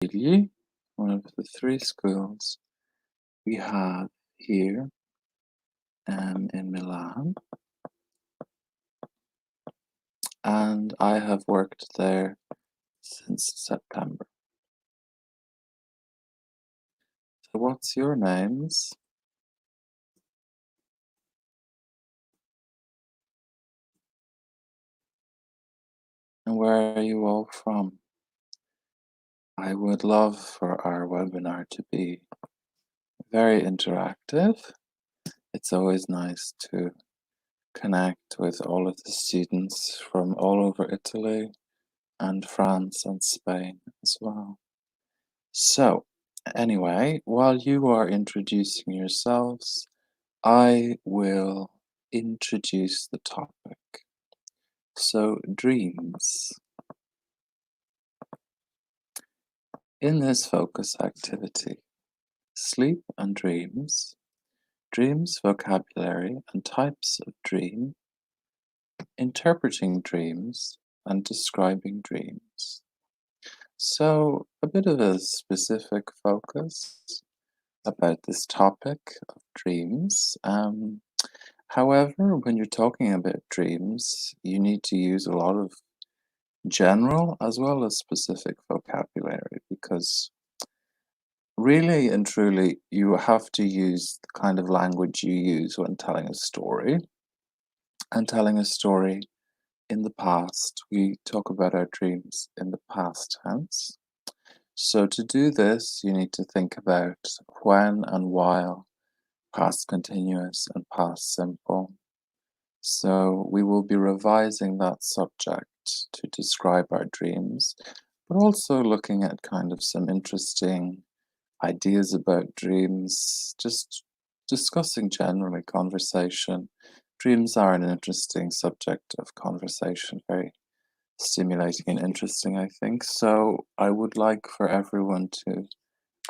Figli, one of the three schools we have here in Milan, and I have worked there since September. So what's your names and where are you all from? I would love for our webinar to be very interactive. It's always nice to connect with all of the students from all over Italy and France and Spain as well. So, anyway, while you are introducing yourselves, I will introduce the topic. So, dreams. In this focus activity, sleep and dreams, dreams vocabulary and types of dream, interpreting dreams, and describing dreams. So, a bit of a specific focus about this topic of dreams. However, when you're talking about dreams, you need to use a lot of general as well as specific vocabulary because really and truly you have to use the kind of language you use when telling a story. And telling a story in the past, we talk about our dreams in the past tense. So to do this, you need to think about when and while, past continuous and past simple. So we will be revising that subject to describe our dreams, but also looking at kind of some interesting ideas about dreams, just discussing generally conversation. Dreams are an interesting subject of conversation, very stimulating and interesting, I think. So I would like for everyone to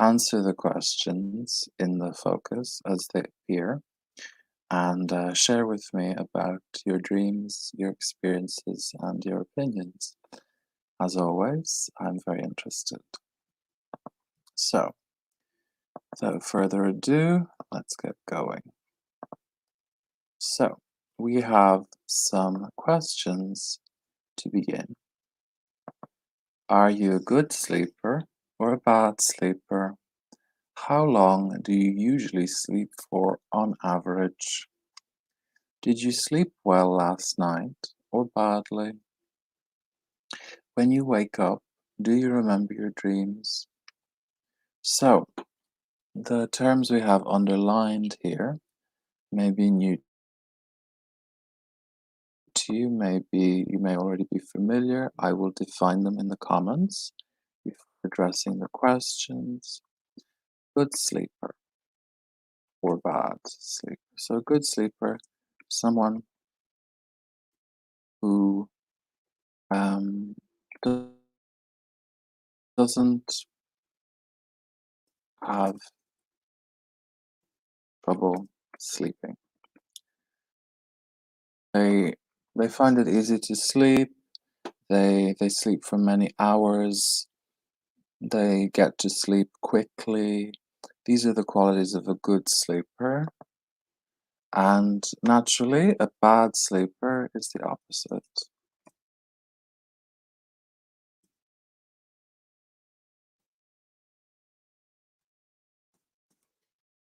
answer the questions in the focus as they appear and share with me about your dreams, your experiences, and your opinions. As always, I'm very interested. So, without further ado, let's get going. So, we have some questions to begin. Are you a good sleeper or a bad sleeper? How long do you usually sleep for on average? Did you sleep well last night or badly? When you wake up, do you remember your dreams? So, the terms we have underlined here may be new to you, maybe you may already be familiar. I will define them in the comments before addressing the questions. Good sleeper or bad sleeper. So, a good sleeper, someone who um, doesn't have trouble sleeping. They they find it easy to sleep. They sleep for many hours. They get to sleep quickly. These are the qualities of a good sleeper. And naturally, a bad sleeper is the opposite.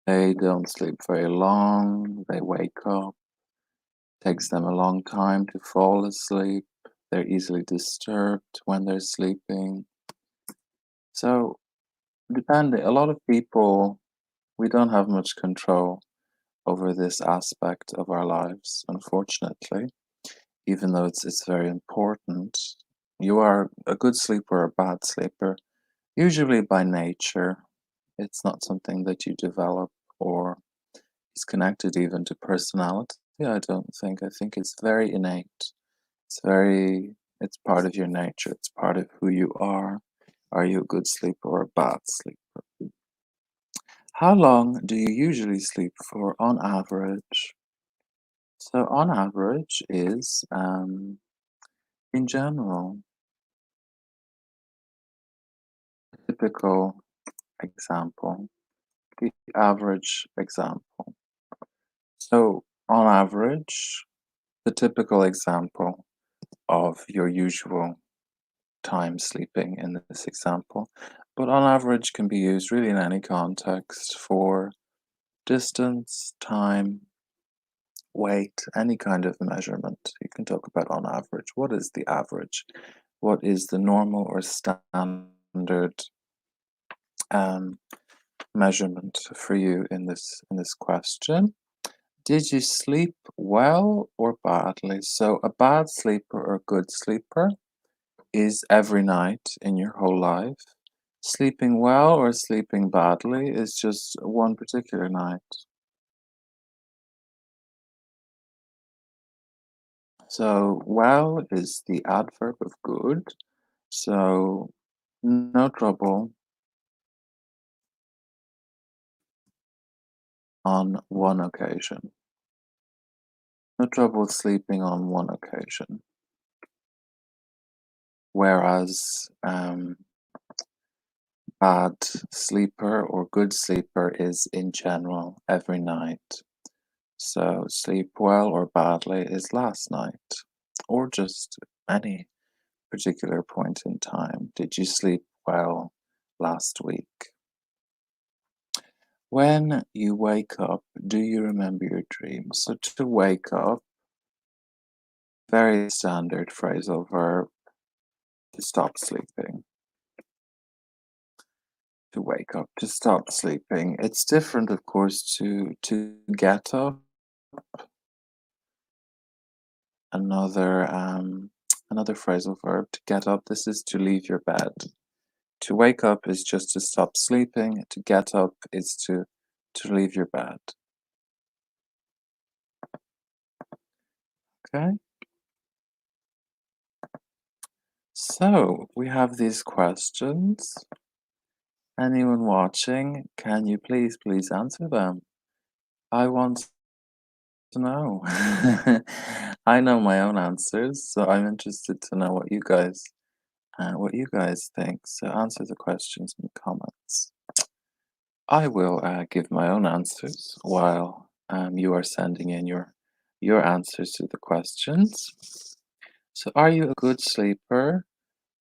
They don't sleep very long. They wake up. Takes them a long time to fall asleep. They're easily disturbed when they're sleeping. So, depending, a lot of people, we don't have much control over this aspect of our lives, unfortunately, even though it's very important. You are a good sleeper or a bad sleeper, usually by nature. It's not something that you develop or is connected even to personality. I don't think. I think it's very innate. It's part of your nature. It's part of who you are. Are you a good sleeper or a bad sleeper? How long do you usually sleep for on average? So on average is in general. It typical example, the average example. So, on average, the typical example of your usual time sleeping in this example, but on average can be used really in any context for distance, time, weight, any kind of measurement. You can talk about on average. What is the average? What is the normal or standard um, measurement for you in this question? Did you sleep well or badly? So a bad sleeper or good sleeper is every night in your whole life. Sleeping well or sleeping badly is just one particular night. So well is the adverb of good. So no trouble on one occasion. No trouble sleeping on one occasion. Whereas bad sleeper or good sleeper is in general every night. So sleep well or badly is last night, or just any particular point in time. Did you sleep well last week? When you wake up, do you remember your dreams? So to wake up, very standard phrasal verb, to stop sleeping. To wake up, to stop sleeping. It's different, of course, to get up. Another phrasal verb, to get up. This is to leave your bed. To wake up is just to stop sleeping. To get up is to leave your bed. Okay. So we have these questions. Anyone watching, can you please answer them? I want to know. I know my own answers, so I'm interested to know what you guys think. So answer the questions in the comments. I will give my own answers while you are sending in your answers to the questions. So, are you a good sleeper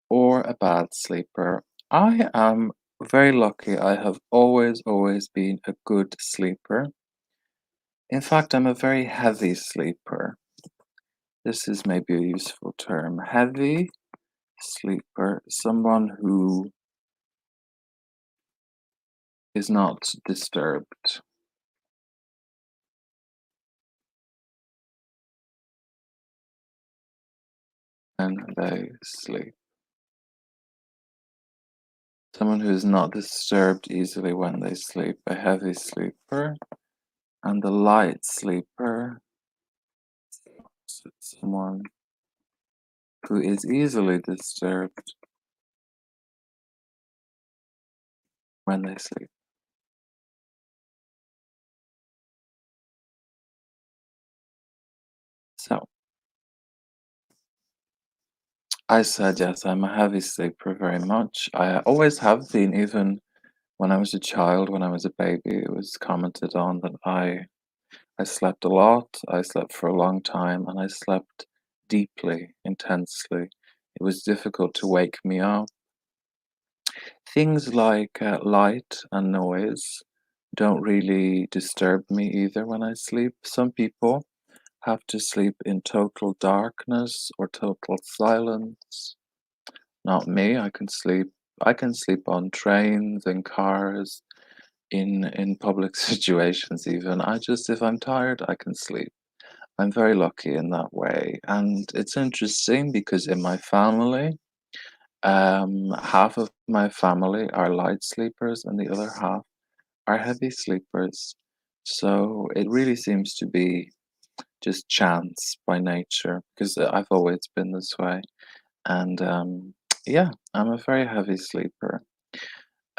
or a bad sleeper? I am very lucky. I have always been a good sleeper. In fact, I'm a very heavy sleeper. This is maybe a useful term. Heavy sleeper, someone who is not disturbed when they sleep. Someone who is not disturbed easily when they sleep. A heavy sleeper. And a light sleeper. Someone who is easily disturbed when they sleep. So, I said yes, I'm a heavy sleeper very much. I always have been, even when I was a child, when I was a baby, it was commented on that I slept a lot, I slept for a long time, and I slept deeply, intensely. It was difficult to wake me up. Things like light and noise don't really disturb me either when I sleep. Some people have to sleep in total darkness or total silence. Not me. I can sleep on trains and cars, in public situations even. I just, if I'm tired, I can sleep. I'm very lucky in that way. And it's interesting because in my family, half of my family are light sleepers and the other half are heavy sleepers. So it really seems to be just chance by nature because I've always been this way. And yeah, I'm a very heavy sleeper.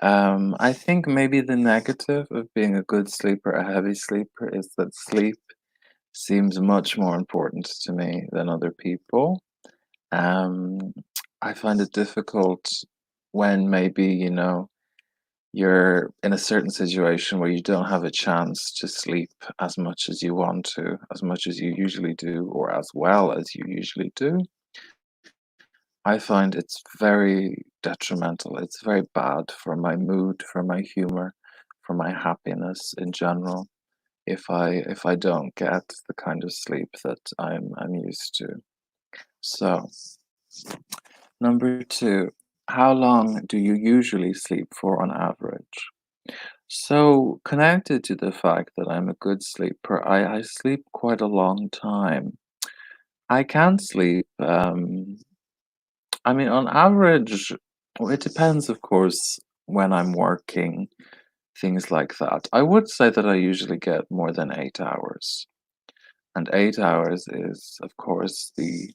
I think maybe the negative of being a good sleeper, a heavy sleeper, is that sleep seems much more important to me than other people. Um, I find it difficult when maybe, you're in a certain situation where you don't have a chance to sleep as much as you want to, as much as you usually do, or as well as you usually do. I find it's very detrimental. It's very bad for my mood, for my humor, for my happiness in general if I don't get the kind of sleep that I'm used to. So, number two, how long do you usually sleep for on average? So, connected to the fact that I'm a good sleeper, I sleep quite a long time. I can sleep, I mean, on average, well, it depends, of course, when I'm working, things like that. I would say that I usually get more than 8 hours. And 8 hours is, of course, the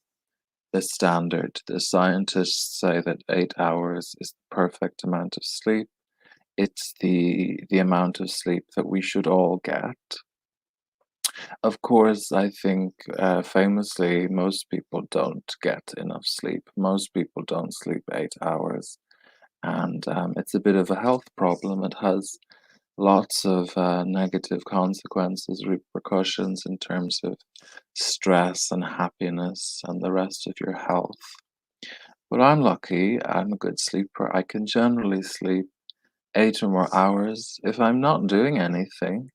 standard. The scientists say that 8 hours is the perfect amount of sleep. It's the amount of sleep that we should all get. Of course, I think famously most people don't get enough sleep. Most people don't sleep 8 hours, and it's a bit of a health problem. It has lots of negative consequences, repercussions in terms of stress and happiness and the rest of your health. But I'm lucky, I'm a good sleeper. I can generally sleep 8 or more hours if I'm not doing anything.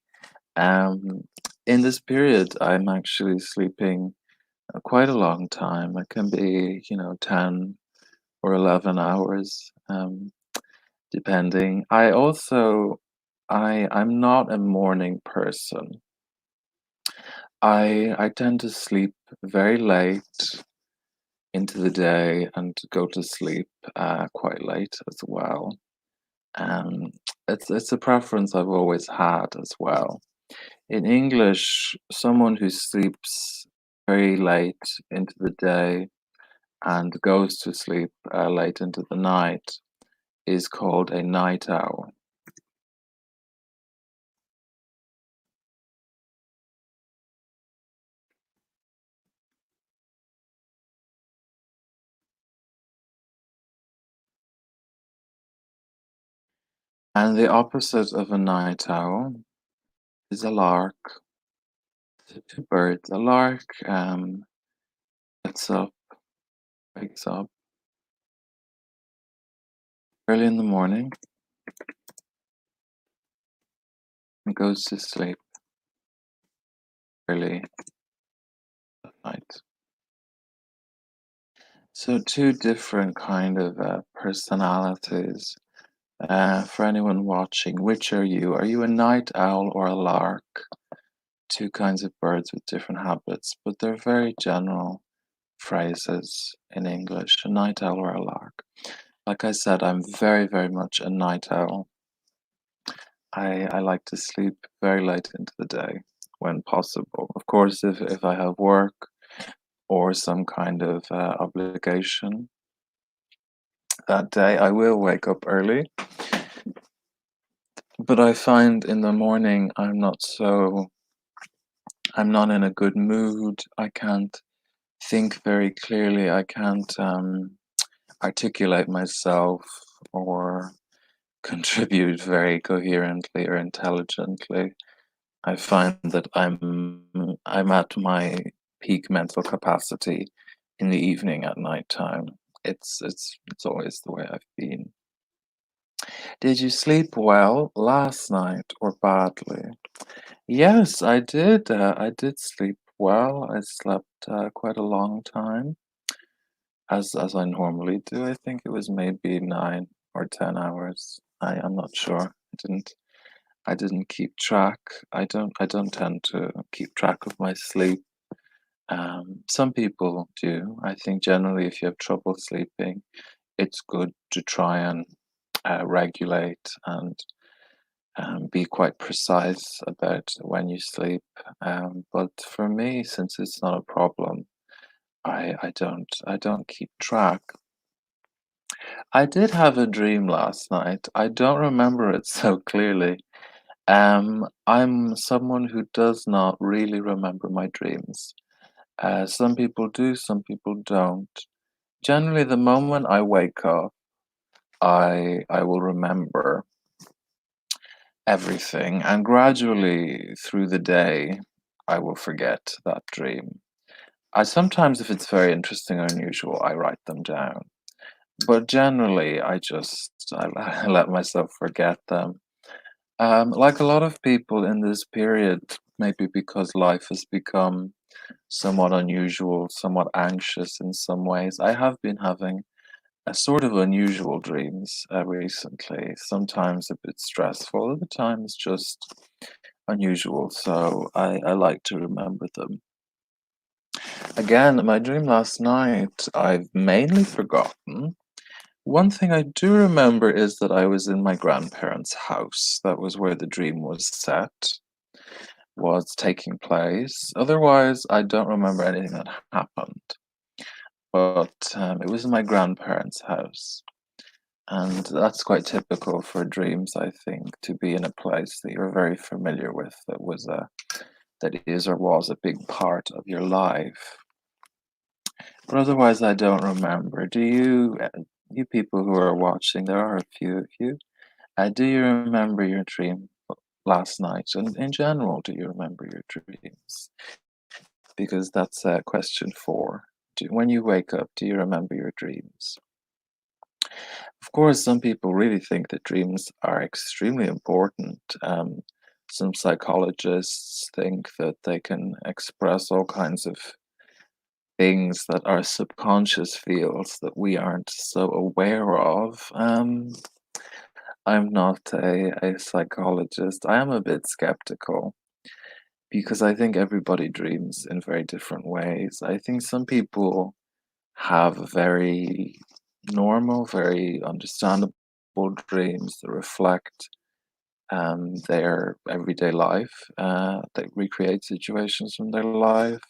Um, in this period, I'm actually sleeping quite a long time. It can be, 10 or 11 hours, depending. I'm not a morning person. I tend to sleep very late into the day and go to sleep quite late as well. Um, it's a preference I've always had as well. In English, someone who sleeps very late into the day and goes to sleep late into the night is called a night owl. And the opposite of a night owl is a lark. The two birds. A lark gets up, wakes up early in the morning and goes to sleep early at night. So two different kind of personalities. For anyone watching, which are you? Are you a night owl or a lark? Two kinds of birds with different habits, but they're very general phrases in English, a night owl or a lark. Like I said, I'm very, very much a night owl. I like to sleep very late into the day when possible. Of course, if I have work or some kind of obligation that day, I will wake up early. But I find in the morning I'm not in a good mood. I can't think very clearly. I can't articulate myself or contribute very coherently or intelligently. I find that I'm at my peak mental capacity in the evening at night time. It's always the way I've been. Did you sleep well last night or badly? Yes, I did. I did sleep well. I slept quite a long time, as I normally do. I think it was maybe 9 or 10 hours. I'm not sure. I didn't keep track. I don't tend to keep track of my sleep. Some people do. I think generally, if you have trouble sleeping, it's good to try and regulate and be quite precise about when you sleep. But for me, since it's not a problem, I don't keep track. I did have a dream last night. I don't remember it so clearly. I'm someone who does not really remember my dreams. Some people do, some people don't. Generally, the moment I wake up, I will remember everything, and gradually through the day, I will forget that dream. I sometimes, if it's very interesting or unusual, I write them down, but generally, I let myself forget them. Like a lot of people in this period, maybe because life has become somewhat unusual, somewhat anxious in some ways, I have been having a sort of unusual dreams recently. Sometimes a bit stressful, other times just unusual. So I like to remember them. Again, my dream last night, I've mainly forgotten. One thing I do remember is that I was in my grandparents' house. That was where the dream was set, was taking place. Otherwise, I don't remember anything that happened. But it was in my grandparents' house. And that's quite typical for dreams, I think, to be in a place that you're very familiar with, that is or was a big part of your life. But otherwise, I don't remember. Do you, you people who are watching, there are a few of you, do you remember your dream last night? And in general, do you remember your dreams? Because that's question 4. When you wake up, do you remember your dreams? Of course, some people really think that dreams are extremely important. Some psychologists think that they can express all kinds of things that our subconscious feels that we aren't so aware of. I'm not a psychologist. I am a bit skeptical because I think everybody dreams in very different ways. I think some people have very normal, very understandable dreams that reflect their everyday life, that recreate situations from their life.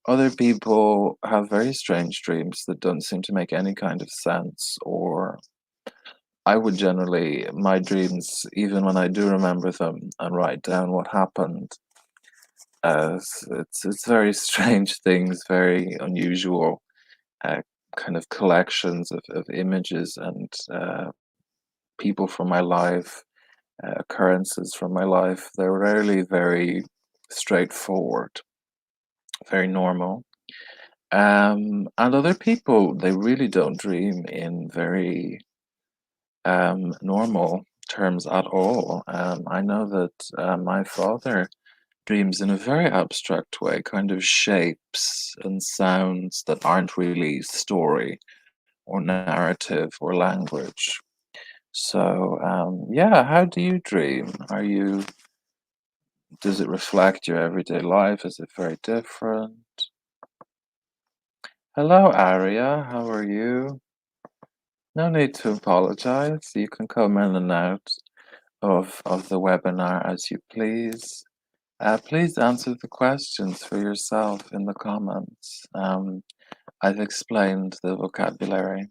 Other people have very strange dreams that don't seem to make any kind of sense, or I would generally, my dreams, even when I do remember them and write down what happened, it's very strange things, very unusual uh, kind of collections of images and people from my life, occurrences from my life. They're rarely very straightforward, very normal. And other people, they really don't dream in very normal terms at all. I know that my father dreams in a very abstract way, kind of shapes and sounds that aren't really story or narrative or language. So, yeah, how do you dream? Does it reflect your everyday life? Is it very different? Hello, Aria. How are you? No need to apologize. You can come in and out of the webinar as you please. Please answer the questions for yourself in the comments. I've explained the vocabulary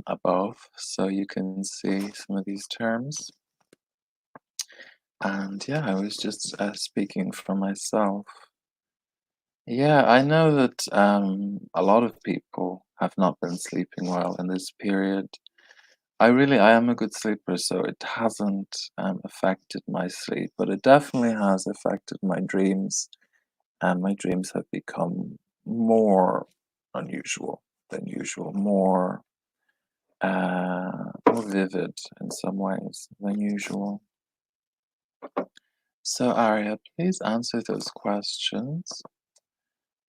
above, so you can see some of these terms. And yeah, I was just speaking for myself. Yeah, I know that a lot of people have not been sleeping well in this period. I am a good sleeper, so it hasn't affected my sleep, but it definitely has affected my dreams, and my dreams have become more unusual than usual, more vivid in some ways than usual. So, Aria, please answer those questions,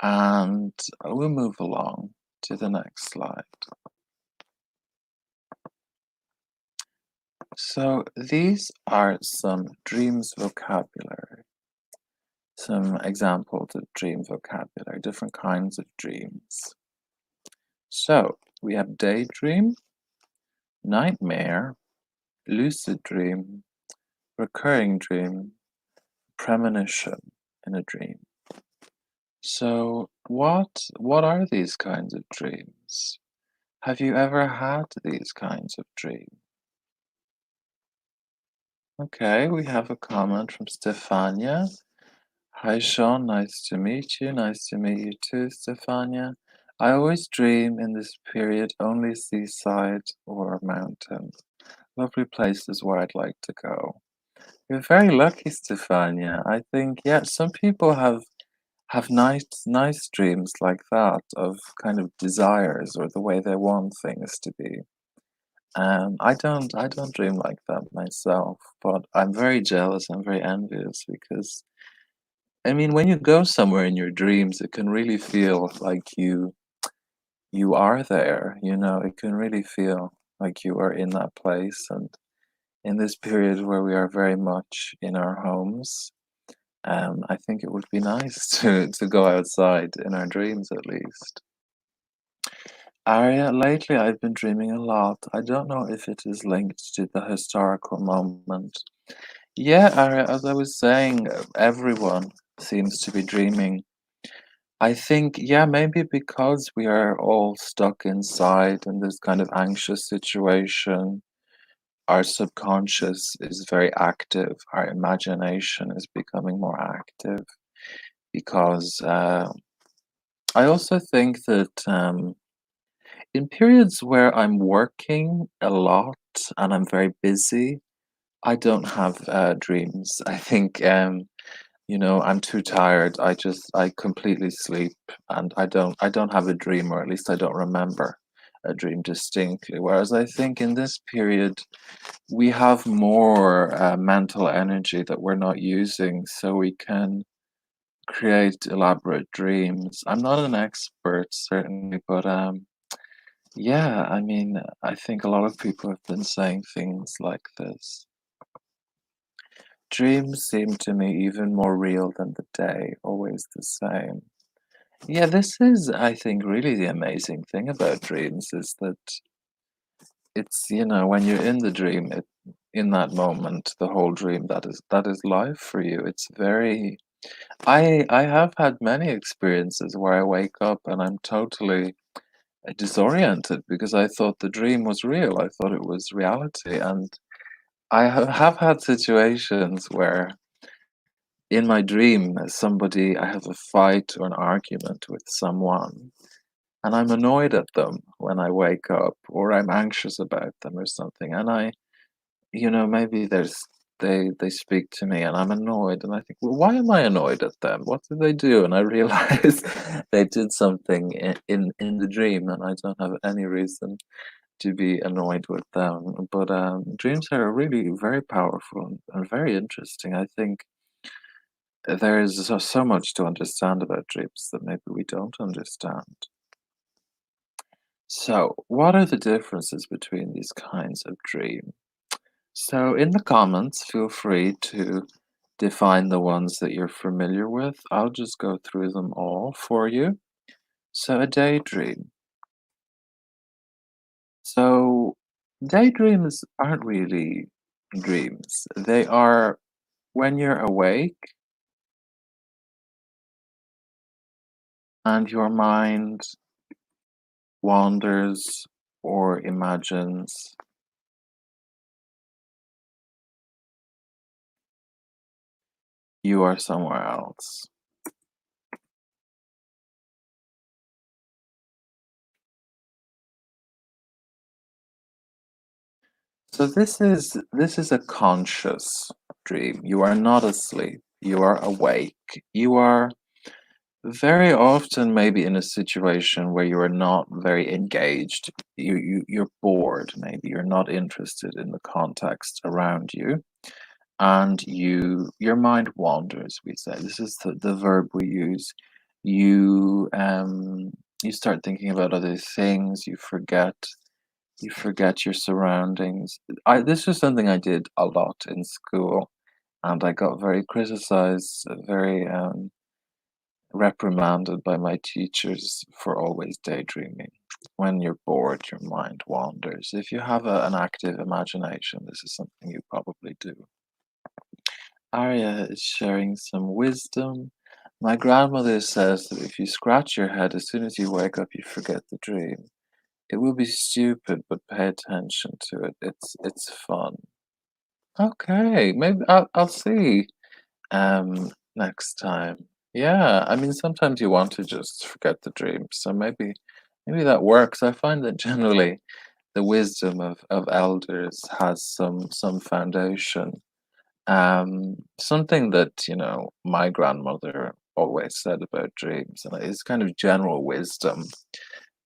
and we'll move along to the next slide. So, these are some dreams vocabulary, some examples of dream vocabulary, different kinds of dreams. So, we have daydream, nightmare, lucid dream, recurring dream, premonition in a dream. So, what are these kinds of dreams? Have you ever had these kinds of dreams? Okay, we have a comment from Stefania. Hi, Sean. Nice to meet you. Nice to meet you too, Stefania. I always dream in this period only seaside or mountain. Lovely places where I'd like to go. You're very lucky, Stefania. I think, yeah, some people have nice dreams like that of kind of desires or the way they want things to be. I don't dream like that myself, but I'm very jealous, I'm very envious because I mean when you go somewhere in your dreams, it can really feel like you are there, you know, it can really feel like you are in that place. And in this period where we are very much in our homes, I think it would be nice to go outside in our dreams at least. Aria, lately I've been dreaming a lot. I don't know if it is linked to the historical moment. Yeah, Aria, as I was saying, everyone seems to be dreaming. I think, yeah, maybe because we are all stuck inside in this kind of anxious situation, our subconscious is very active, our imagination is becoming more active because I also think that in periods where I'm working a lot and I'm very busy, I don't have dreams. I think you know, I'm too tired. I completely sleep and I don't have a dream, or at least I don't remember a dream distinctly. Whereas I think in this period we have more mental energy that we're not using, so we can create elaborate dreams. I'm not an expert, certainly, but yeah, I mean, I think a lot of people have been saying things like this. Dreams seem to me even more real than the day, always the same. Yeah, this is, I think, really the amazing thing about dreams is that it's, you know, when you're in the dream, in that moment, the whole dream, that is life for you. It's very I have had many experiences where I wake up and I'm totally disoriented because I thought the dream was real. I thought it was reality. And I have had situations where in my dream, I have a fight or an argument with someone, and I'm annoyed at them when I wake up, or I'm anxious about them or something. And you know, maybe they speak to me and I'm annoyed and I think, well, why am I annoyed at them? What did they do? And I realize they did something in the dream and I don't have any reason to be annoyed with them. But dreams are really very powerful and very interesting. I think there is so much to understand about dreams that maybe we don't understand. So, what are the differences between these kinds of dreams? So, in the comments, feel free to define the ones that you're familiar with. I'll just go through them all for you. So, a daydream. So, daydreams aren't really dreams. They are when you're awake and your mind wanders or imagines you are somewhere else. So this is a conscious dream. You are not asleep. You are awake. You are very often maybe in a situation where you are not very engaged. You're bored, maybe you're not interested in the context around you, and your mind wanders, we say. This is the verb we use. You you start thinking about other things, you forget your surroundings. This was something I did a lot in school, and I got very criticized, very reprimanded by my teachers for always daydreaming. When you're bored, your mind wanders. If you have an active imagination, this is something you probably do. Arya is sharing some wisdom. My grandmother says that if you scratch your head as soon as you wake up, you forget the dream. It will be stupid, but pay attention to it. It's fun. Okay, maybe I'll see. Next time. Yeah, I mean, sometimes you want to just forget the dream, so maybe maybe that works. I find that generally the wisdom of elders has some foundation. Something that, my grandmother always said about dreams, and it's kind of general wisdom,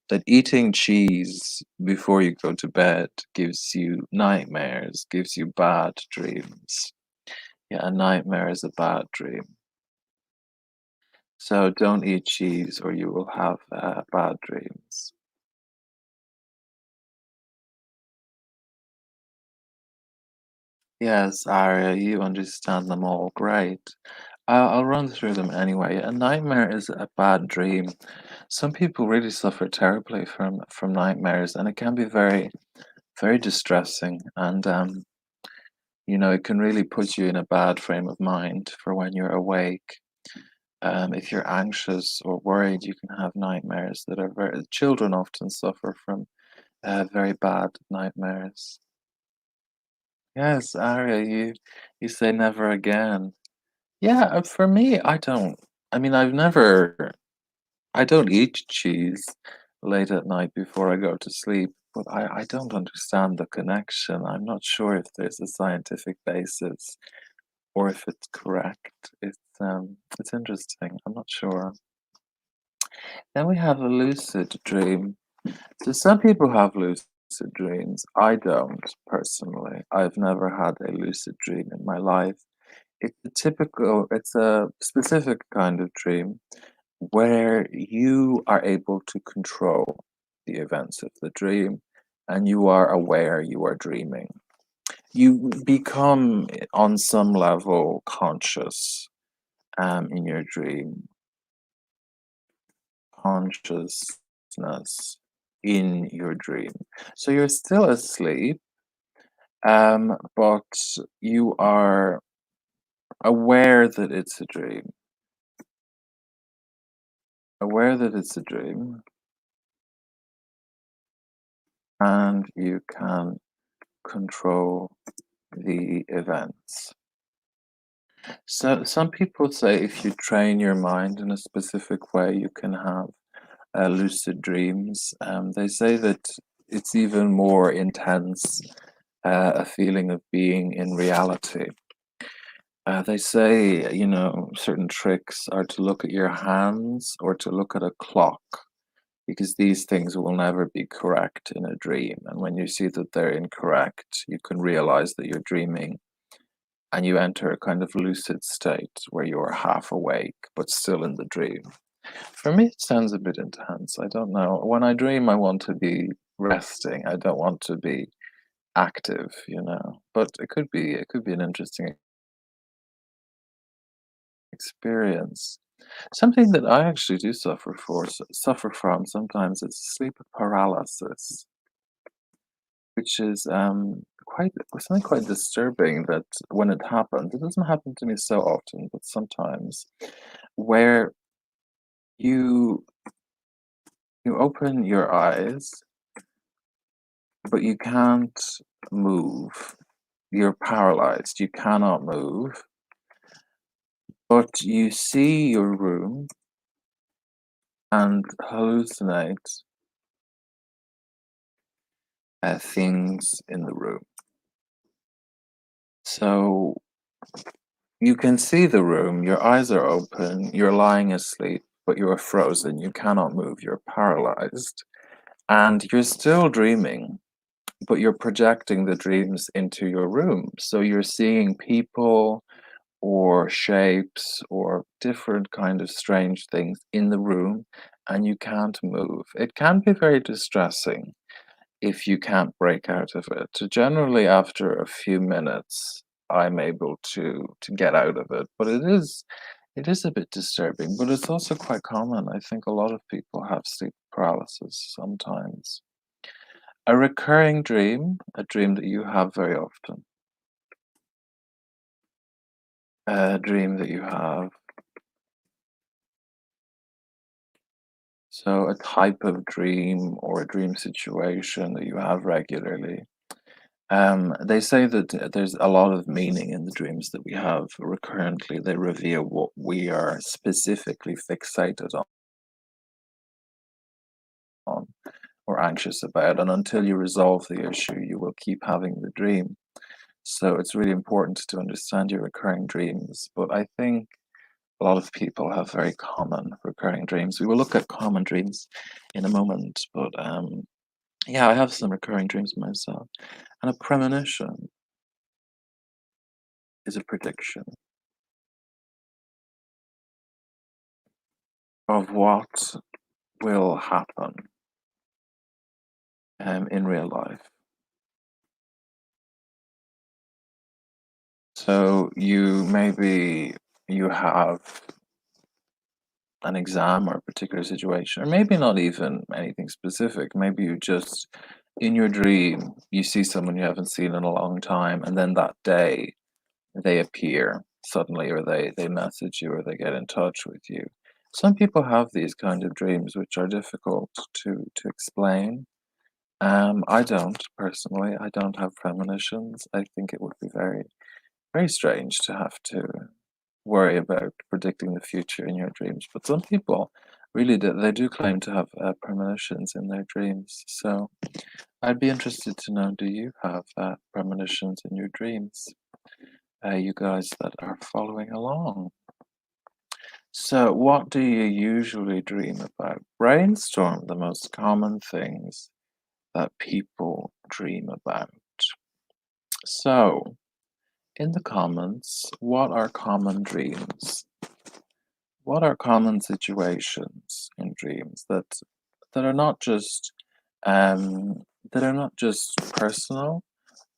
that eating cheese before you go to bed gives you nightmares, gives you bad dreams. Yeah, a nightmare is a bad dream. So don't eat cheese or you will have bad dreams. Yes, Arya, you understand them all. Great. I'll run through them anyway. A nightmare is a bad dream. Some people really suffer terribly from nightmares, and it can be very, very distressing. And it can really put you in a bad frame of mind for when you're awake. If you're anxious or worried, you can have nightmares that are very. Children often suffer from very bad nightmares. Yes, Arya, you say never again. Yeah, for me, I don't. I mean, I don't eat cheese late at night before I go to sleep, but I don't understand the connection. I'm not sure if there's a scientific basis or if it's correct. It's interesting. I'm not sure. Then we have a lucid dream. So some people have lucid dreams. I don't personally. I've never had a lucid dream in my life. It's a specific kind of dream where you are able to control the events of the dream and you are aware you are dreaming. You become, on some level, conscious in your dream, consciousness in your dream. So you're still asleep, but you are aware that it's a dream, aware that it's a dream, and you can control the events. So some people say if you train your mind in a specific way, you can have lucid dreams. They say that it's even more intense, a feeling of being in reality. They say, certain tricks are to look at your hands or to look at a clock, because these things will never be correct in a dream. And when you see that they're incorrect, you can realize that you're dreaming and you enter a kind of lucid state where you're half awake but still in the dream. For me, it sounds a bit intense. I don't know. When I dream, I want to be resting. I don't want to be active. But it could be an interesting experience. Something that I actually do suffer from sometimes is sleep paralysis, which is quite something quite disturbing. That when it happens, it doesn't happen to me so often, but sometimes, where you you open your eyes, but you can't move. You're paralyzed. You cannot move, but you see your room and hallucinate things in the room. So you can see the room, your eyes are open, you're lying asleep, but you're frozen, you cannot move, you're paralyzed, and you're still dreaming, but you're projecting the dreams into your room. So you're seeing people or shapes or different kind of strange things in the room, and you can't move. It can be very distressing if you can't break out of it. Generally, after a few minutes, I'm able to get out of it, but it is a bit disturbing, but it's also quite common. I think a lot of people have sleep paralysis sometimes. A recurring dream, a dream that you have very often, a dream that you have. So a type of dream or a dream situation that you have regularly. They say that there's a lot of meaning in the dreams that we have recurrently. They reveal what we are specifically fixated on. or anxious about, and until you resolve the issue, you will keep having the dream. So it's really important to understand your recurring dreams. But I think a lot of people have very common recurring dreams. We will look at common dreams in a moment, but yeah, I have some recurring dreams myself. And a premonition is a prediction of what will happen in real life. So you have an exam or a particular situation, or maybe not even anything specific. Maybe you just, in your dream, you see someone you haven't seen in a long time, and then that day they appear suddenly, or they message you, or they get in touch with you. Some people have these kind of dreams which are difficult to explain. I don't personally. I don't have premonitions. I think it would be very strange to have to worry about predicting the future in your dreams. But some people really do, they do claim to have premonitions in their dreams. So I'd be interested to know, do you have premonitions in your dreams? You guys that are following along. So what do you usually dream about? Brainstorm the most common things that people dream about. So, in the comments, what are common dreams? What are common situations in dreams that are not just um, that are not just personal,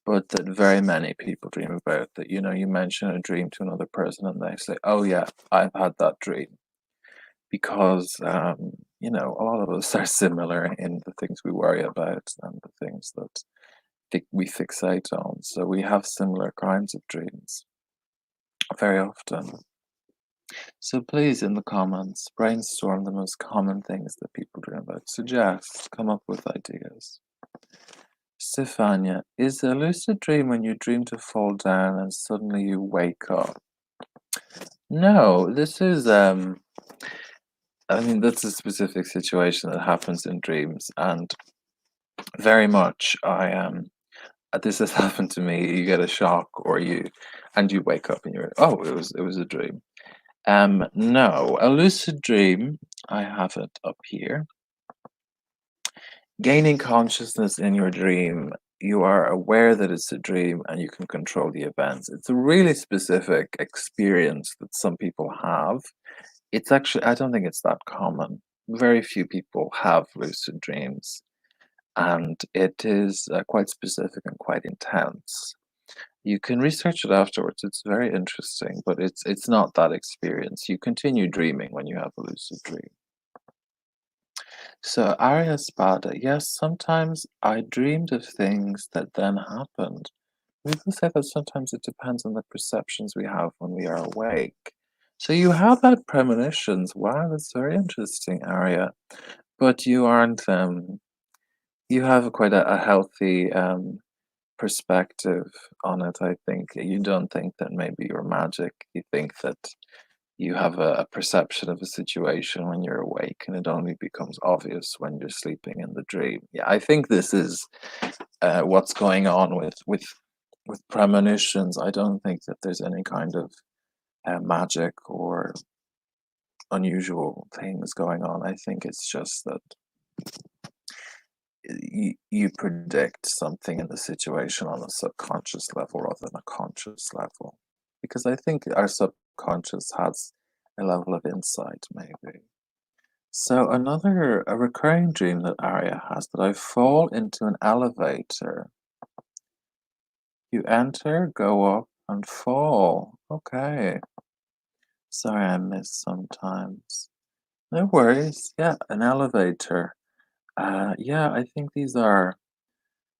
but that very many people dream about? That you mention a dream to another person, and they say, "Oh yeah, I've had that dream," because a lot of us are similar in the things we worry about and the things that we fixate on. So we have similar kinds of dreams very often. So please, in the comments, brainstorm the most common things that people dream about. Suggest, come up with ideas. Stefania, is a lucid dream when you dream to fall down and suddenly you wake up? No, this is I mean, that's a specific situation that happens in dreams, and very much this has happened to me. You get a shock, and you wake up and you're, oh, it was a dream. No, a lucid dream, I have it up here. Gaining consciousness in your dream, you are aware that it's a dream and you can control the events. It's a really specific experience that some people have. It's actually, I don't think it's that common. Very few people have lucid dreams, and it is quite specific and quite intense. You can research it afterwards. It's very interesting, but it's not that experience. You continue dreaming when you have a lucid dream. So Arya Spada, yes, sometimes I dreamed of things that then happened. We can say that sometimes it depends on the perceptions we have when we are awake. So you have had premonitions. Wow, that's very interesting, Arya. But you aren't you have quite a healthy perspective on it, I think. You don't think that maybe you're magic. You think that you have a perception of a situation when you're awake, and it only becomes obvious when you're sleeping in the dream. Yeah, I think this is what's going on with premonitions. I don't think that there's any kind of magic or unusual things going on. I think it's just that you predict something in the situation on a subconscious level rather than a conscious level. Because I think our subconscious has a level of insight, maybe. So a recurring dream that Arya has, that I fall into an elevator. You enter, go up, and fall. Okay. Sorry, I miss sometimes. No worries. Yeah, an elevator. Yeah, I think these are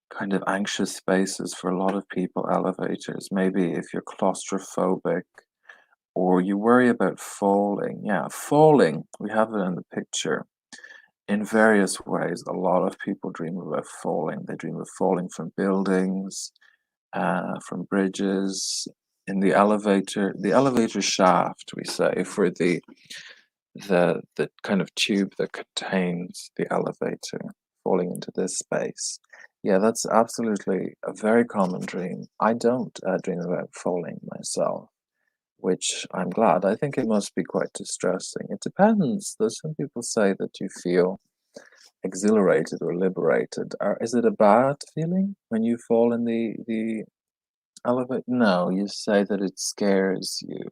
kind of anxious spaces for a lot of people, elevators. Maybe if you're claustrophobic or you worry about falling. Yeah, falling, we have it in the picture. In various ways, a lot of people dream about falling. They dream of falling from buildings, from bridges, in the elevator shaft, we say, for the kind of tube that contains the elevator, falling into this space. Yeah, that's absolutely a very common dream. I don't dream about falling myself, which I'm glad. I think it must be quite distressing. It depends. There's some people say that you feel exhilarated or liberated. Is it a bad feeling when you fall in the elevator? No, you say that it scares you.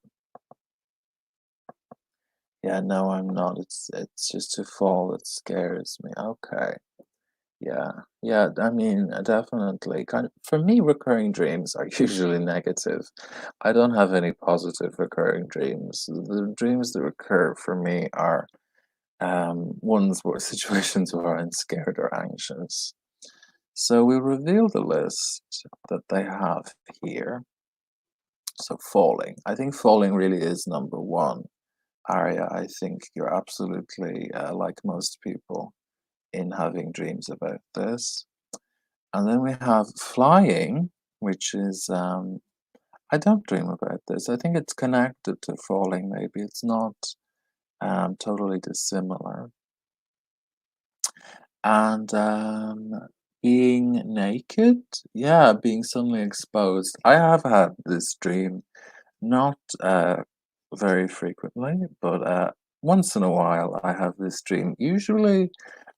Yeah, no, I'm not. It's just to fall that scares me. Okay. Yeah. Yeah, I mean, definitely. Kind of, for me, recurring dreams are usually negative. I don't have any positive recurring dreams. The dreams that recur for me are ones where situations where I'm scared or anxious. So we reveal the list that they have here. So falling. I think falling really is number one. Arya, I think you're absolutely like most people in having dreams about this. And then we have flying, which is, I don't dream about this. I think it's connected to falling, maybe. It's not totally dissimilar. And being naked, yeah, being suddenly exposed. I have had this dream, not very frequently, but once in a while I have this dream. Usually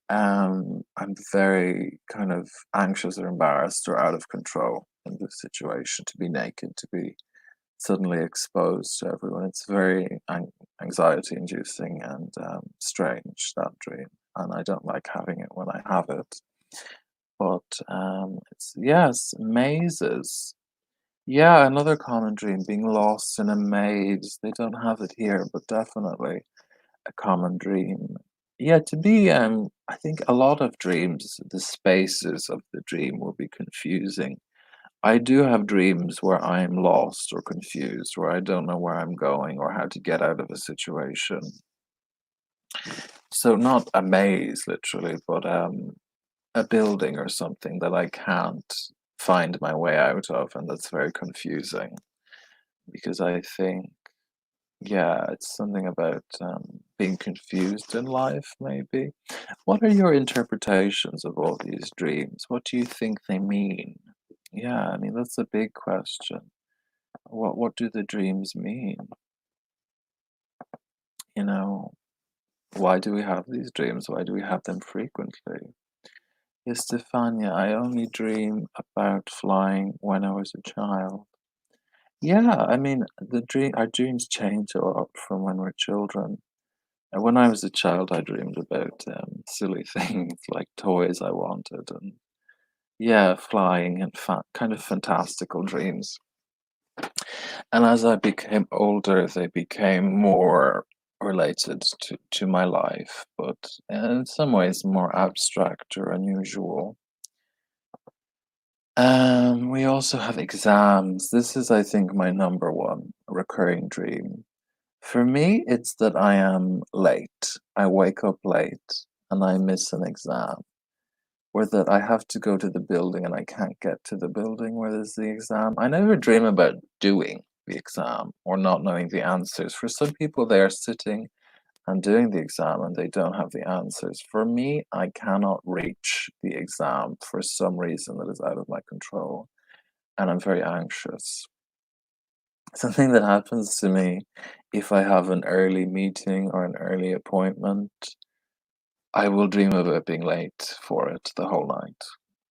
I'm very kind of anxious or embarrassed or out of control in this situation to be naked, to be suddenly exposed to everyone. It's very anxiety inducing and strange, that dream. And I don't like having it when I have it. But it's, yes, mazes. Yeah, another common dream, being lost in a maze. They don't have it here, but definitely a common dream. Yeah, to be, I think a lot of dreams, the spaces of the dream will be confusing. I do have dreams where I'm lost or confused, where I don't know where I'm going or how to get out of a situation. So not a maze, literally, but a building or something that I can't find my way out of, and that's very confusing because I think, yeah, it's something about being confused in life, maybe. What are your interpretations of all these dreams? What do you think they mean? Yeah, I mean, that's a big question. What do the dreams mean? You know, why do we have these dreams? Why do we have them frequently? Yes, Stefania, I only dream about flying when I was a child. Yeah, I mean, our dreams change a lot from when we're children. And when I was a child, I dreamed about silly things like toys I wanted, and yeah, flying and kind of fantastical dreams. And as I became older, they became more related to my life, but in some ways more abstract or unusual. We also have exams. This is, I think, my number one recurring dream. For me, it's that I am late. I wake up late and I miss an exam, or that I have to go to the building and I can't get to the building where there's the exam. I never dream about doing the exam or not knowing the answers. For some people, they are sitting and doing the exam and they don't have the answers. For me, I cannot reach the exam for some reason that is out of my control, and I'm very anxious. Something that happens to me if I have an early meeting or an early appointment, I will dream about being late for it the whole night.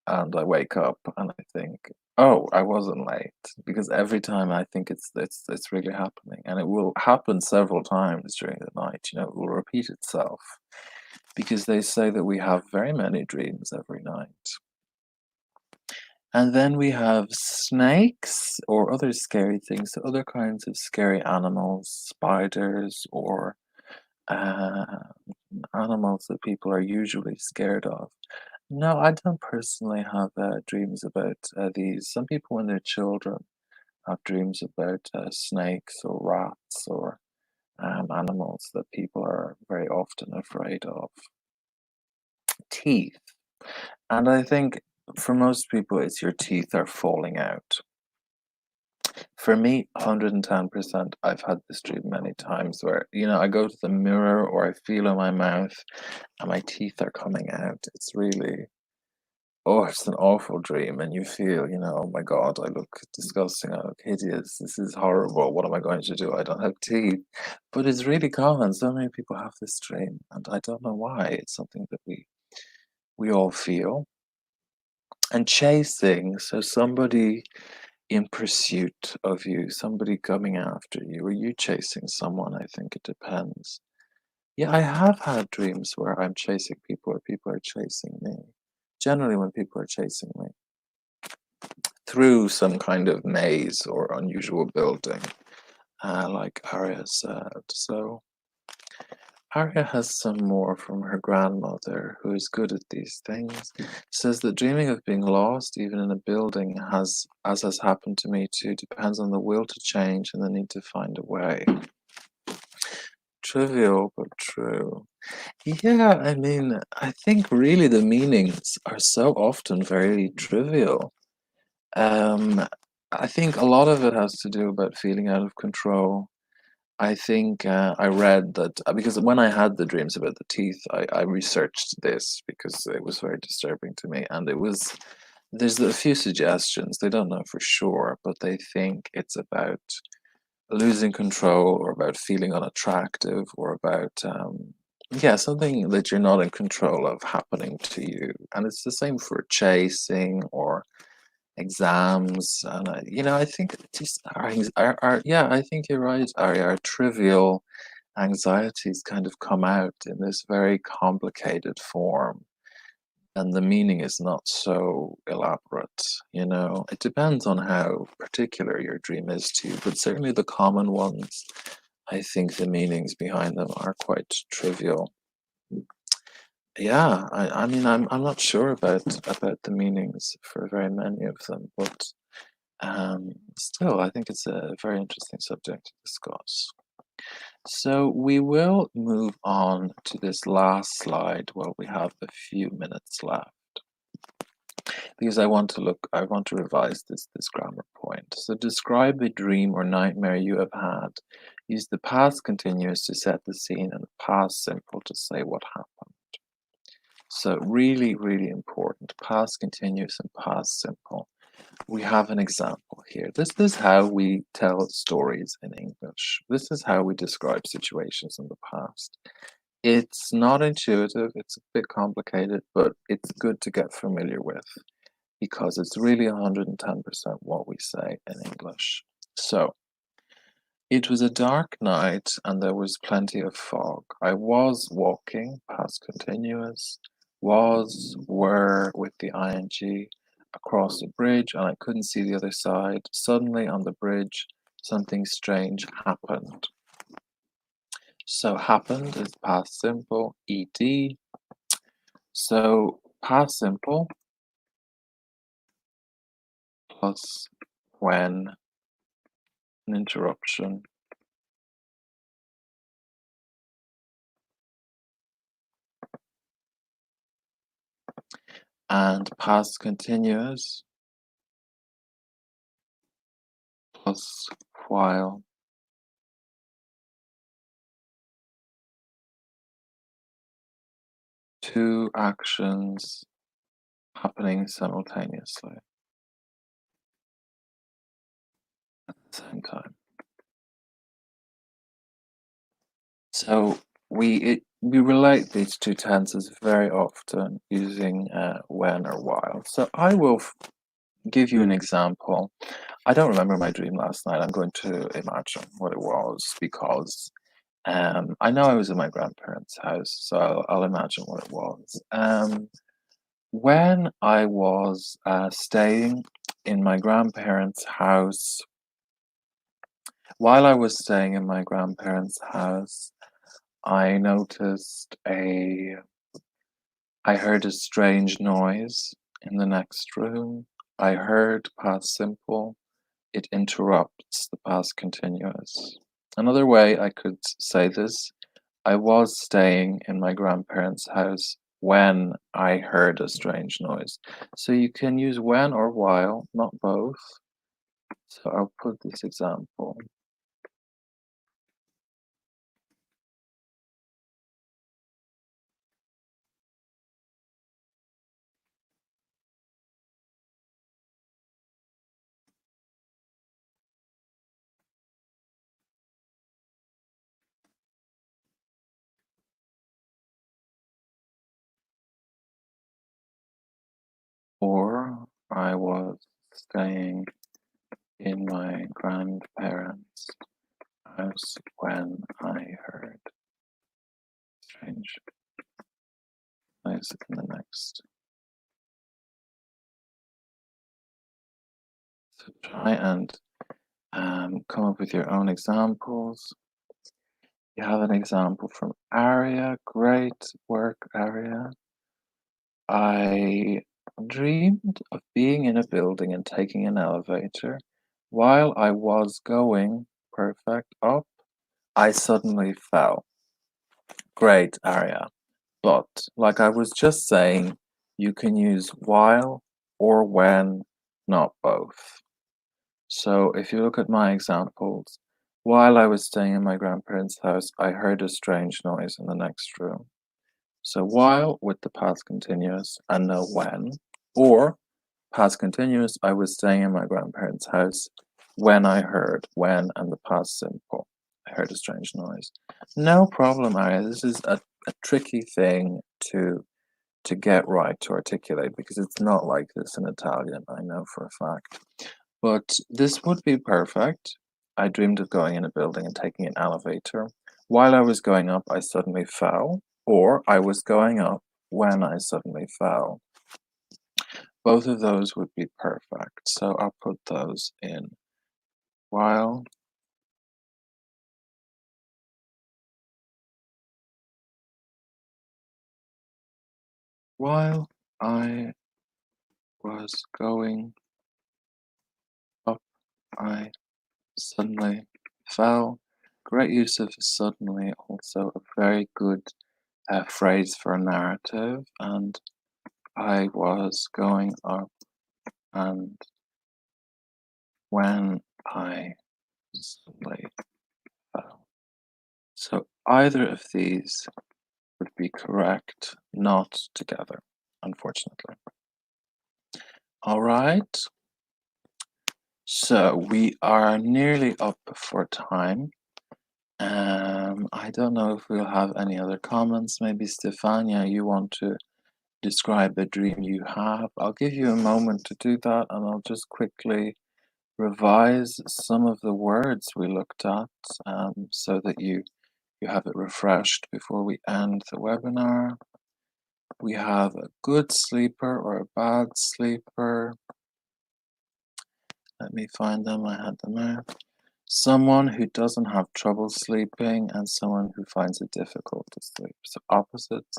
And I wake up and I think, "Oh, I wasn't late." Because every time I think it's really happening, and it will happen several times during the night, it will repeat itself. Because they say that we have very many dreams every night. And then we have snakes or other scary things, so other kinds of scary animals, spiders, or uh, animals that people are usually scared of. No, I don't personally have dreams about these. Some people, when they're children, have dreams about snakes or rats or animals that people are very often afraid of. Teeth. And I think for most people, it's your teeth are falling out. For me, 110%, I've had this dream many times where, I go to the mirror or I feel in my mouth and my teeth are coming out. It's really, oh, it's an awful dream. And you feel, oh my God, I look disgusting. I look hideous. This is horrible. What am I going to do? I don't have teeth. But it's really common. So many people have this dream. And I don't know why. It's something that we all feel. And chasing, so somebody in pursuit of you, somebody coming after you, or you chasing someone, I think it depends. Yeah, I have had dreams where I'm chasing people or people are chasing me. Generally, when people are chasing me through some kind of maze or unusual building, like Arya said. So Arya has some more from her grandmother, who is good at these things. Says that dreaming of being lost, even in a building, as has happened to me too, depends on the will to change and the need to find a way. Trivial, but true. Yeah, I mean, I think really the meanings are so often very trivial. Um, I think a lot of it has to do about feeling out of control. I think I read that because when I had the dreams about the teeth, I researched this because it was very disturbing to me. And there's a few suggestions. They don't know for sure, but they think it's about losing control or about feeling unattractive or about, yeah, something that you're not in control of happening to you. And it's the same for chasing or exams, and I think just yeah, I think you're right, Ari. Our trivial anxieties kind of come out in this very complicated form, and the meaning is not so elaborate. It depends on how particular your dream is to you, but certainly the common ones, I think the meanings behind them are quite trivial. Yeah, I mean, I'm not sure about the meanings for very many of them, but still, I think it's a very interesting subject to discuss. So we will move on to this last slide while we have a few minutes left, because I want to revise this grammar point. So describe a dream or nightmare you have had. Use the past continuous to set the scene and the past simple to say what happened. So really, really important. Past continuous and past simple. We have an example here. This is how we tell stories in English. This is how we describe situations in the past. It's not intuitive, it's a bit complicated, but it's good to get familiar with because it's really 110% what we say in English. So, it was a dark night and there was plenty of fog. I was walking, past continuous, were with the ing, across the bridge and I couldn't see the other side. Suddenly on the bridge, something strange happened. So happened is past simple, ed. So past simple plus when, an interruption. And past continuous plus while. Two actions happening simultaneously at the same time. So we relate these two tenses very often using when or while. So I will give you an example. I don't remember my dream last night. I'm going to imagine what it was because I know I was in my grandparents' house, so I'll imagine what it was. When I was staying in my grandparents' house, while I was staying in my grandparents' house, I noticed I heard a strange noise in the next room. I heard past simple. It interrupts the past continuous. Another way I could say this, I was staying in my grandparents' house when I heard a strange noise. So you can use when or while, not both. So I'll put this example. Or I was staying in my grandparents' house when I heard strange noise in the next. So try and come up with your own examples. You have an example from Aria. Great work, Aria. I dreamed of being in a building and taking an elevator. While I was going, perfect, up, I suddenly fell. Great, Aria. But, like I was just saying, you can use while or when, not both. So if you look at my examples, while I was staying in my grandparents' house, I heard a strange noise in the next room. So while with the past continuous and no when, or past continuous, I was staying in my grandparents' house when I heard when and the past simple. I heard a strange noise. No problem, Aria. This is a tricky thing to get right, to articulate, because it's not like this in Italian, I know for a fact. But this would be perfect. I dreamed of going in a building and taking an elevator. While I was going up, I suddenly fell, or I was going up when I suddenly fell. Both of those would be perfect. So I'll put those in while I was going up, I suddenly fell. Great use of suddenly, also a very good phrase for a narrative. And I was going up, and when I suddenly fell. So either of these would be correct, not together, unfortunately. All right. So we are nearly up for time. I don't know if we'll have any other comments. Maybe Stefania, you want to describe a dream you have. I'll give you a moment to do that, and I'll just quickly revise some of the words we looked at, so that you have it refreshed before we end the webinar. We have a good sleeper or a bad sleeper. Let me find them. I had them out. Someone who doesn't have trouble sleeping and someone who finds it difficult to sleep. So opposites.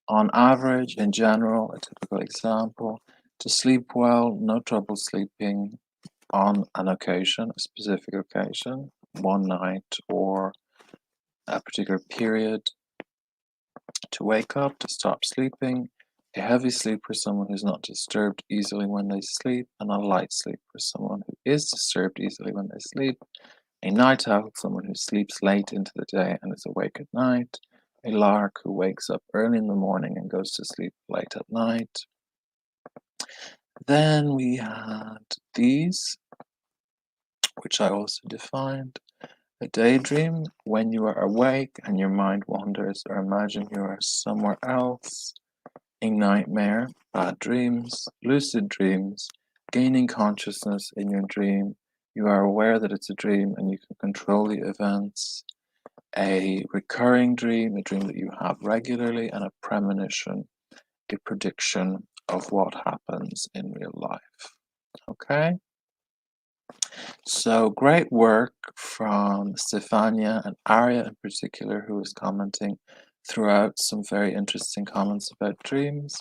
On average, in general, a typical example, to sleep well, no trouble sleeping on an occasion, a specific occasion, one night or a particular period. To wake up, to stop sleeping. A heavy sleeper is someone who's not disturbed easily when they sleep, and a light sleeper is someone who is disturbed easily when they sleep. A night owl, someone who sleeps late into the day and is awake at night. A lark who wakes up early in the morning and goes to sleep late at night. Then we had these, which I also defined. A daydream, when you are awake and your mind wanders or imagine you are somewhere else. A nightmare, bad dreams, lucid dreams, gaining consciousness in your dream. You are aware that it's a dream and you can control the events. A recurring dream, a dream that you have regularly, and a premonition, a prediction of what happens in real life. Okay? So great work from Stefania and Aria in particular, who was commenting throughout, some very interesting comments about dreams.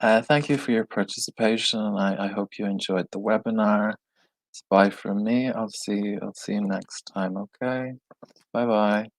Thank you for your participation, and I hope you enjoyed the webinar. It's bye from me. I'll see you next time, okay? Bye-bye.